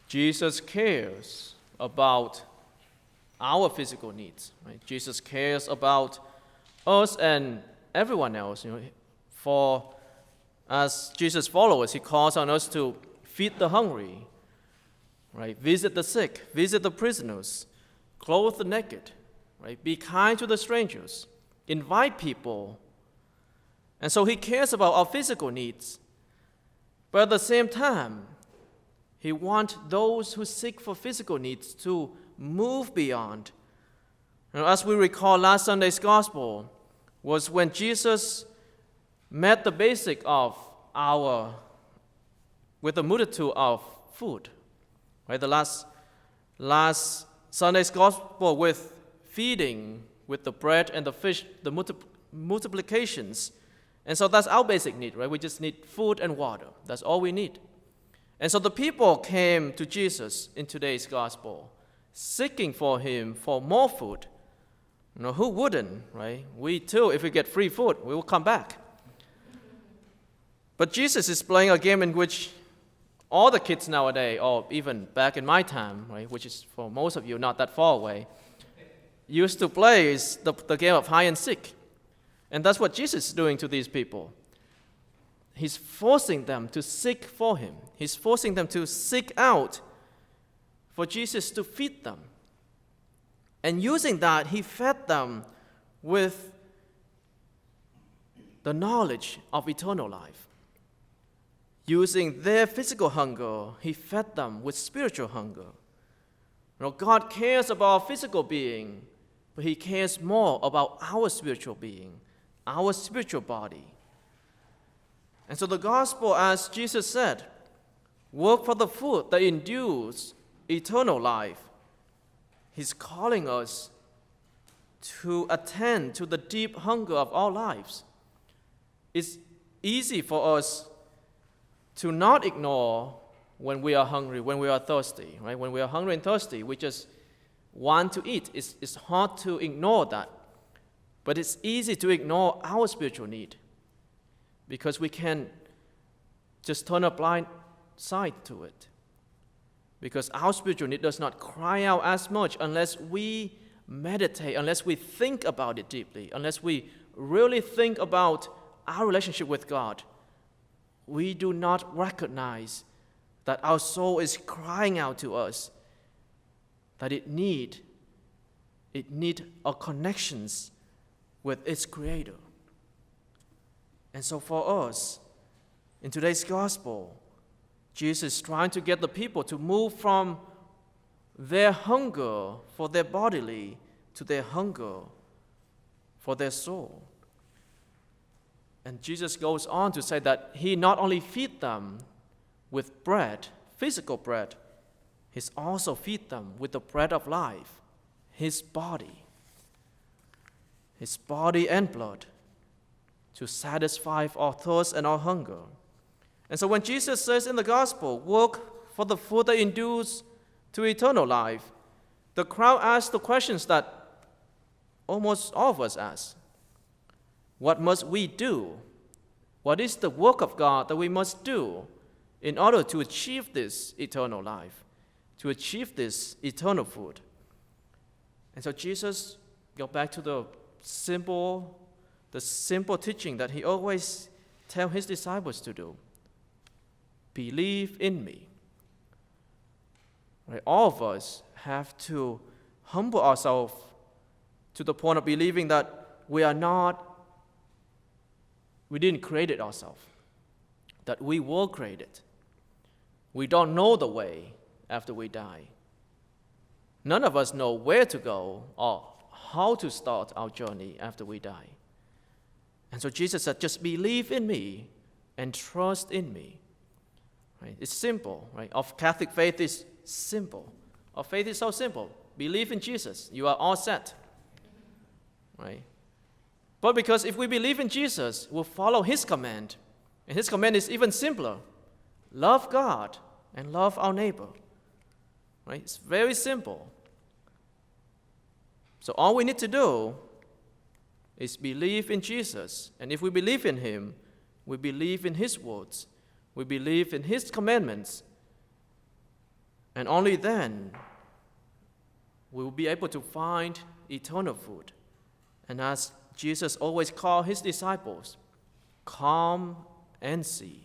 Jesus cares about our physical needs. Right? Jesus cares about us and everyone else. For as Jesus' followers, he calls on us to feed the hungry, right? Visit the sick, visit the prisoners, clothe the naked, right? Be kind to the strangers, invite people. And so he cares about our physical needs. But at the same time, he wants those who seek for physical needs to move beyond. As we recall, last Sunday's gospel was when Jesus met the basic of with the multitude of food. Right? The last Sunday's gospel with feeding with the bread and the fish, the multiplications. And so that's our basic need, right? We just need food and water. That's all we need. And so the people came to Jesus in today's gospel, seeking for him for more food. Who wouldn't, right? We too, if we get free food, we will come back. But Jesus is playing a game in which all the kids nowadays, or even back in my time, right, which is for most of you not that far away, used to play is the game of hide and seek. And that's what Jesus is doing to these people. He's forcing them to seek for him. He's forcing them to seek out for Jesus to feed them. And using that, he fed them with the knowledge of eternal life. Using their physical hunger, he fed them with spiritual hunger. God cares about our physical being, but he cares more about our spiritual being, our spiritual body. And so the gospel, as Jesus said, work for the food that endures eternal life. He's calling us to attend to the deep hunger of our lives. It's easy for us to not ignore when we are hungry, when we are thirsty, right? When we are hungry and thirsty, we just want to eat. It's hard to ignore that. But it's easy to ignore our spiritual need because we can just turn a blind side to it. Because our spiritual need does not cry out as much unless we meditate, unless we think about it deeply, unless we really think about our relationship with God. We do not recognize that our soul is crying out to us, that it need a connections with its Creator. And so for us, in today's gospel, Jesus is trying to get the people to move from their hunger for their bodily to their hunger for their soul. And Jesus goes on to say that he not only feed them with bread, physical bread, he's also feed them with the bread of life, his body and blood, to satisfy our thirst and our hunger. And so when Jesus says in the gospel, work for the food that endures to eternal life, the crowd asks the questions that almost all of us ask. What must we do? What is the work of God that we must do in order to achieve this eternal life, to achieve this eternal food? And so Jesus goes back to the simple teaching that he always tells his disciples to do. Believe in me. Right? All of us have to humble ourselves to the point of believing that we didn't create it ourselves, that we were created. We don't know the way after we die. None of us know where to go or how to start our journey after we die. And so Jesus said, just believe in me and trust in me. Right? It's simple, right? Our Catholic faith is simple. Our faith is so simple. Believe in Jesus. You are all set. Right? But because if we believe in Jesus, we'll follow his command. And his command is even simpler. Love God and love our neighbor. Right? It's very simple. So all we need to do is believe in Jesus. And if we believe in him, we believe in his words. We believe in his commandments. And only then we will be able to find eternal food. And as Jesus always called his disciples, come and see.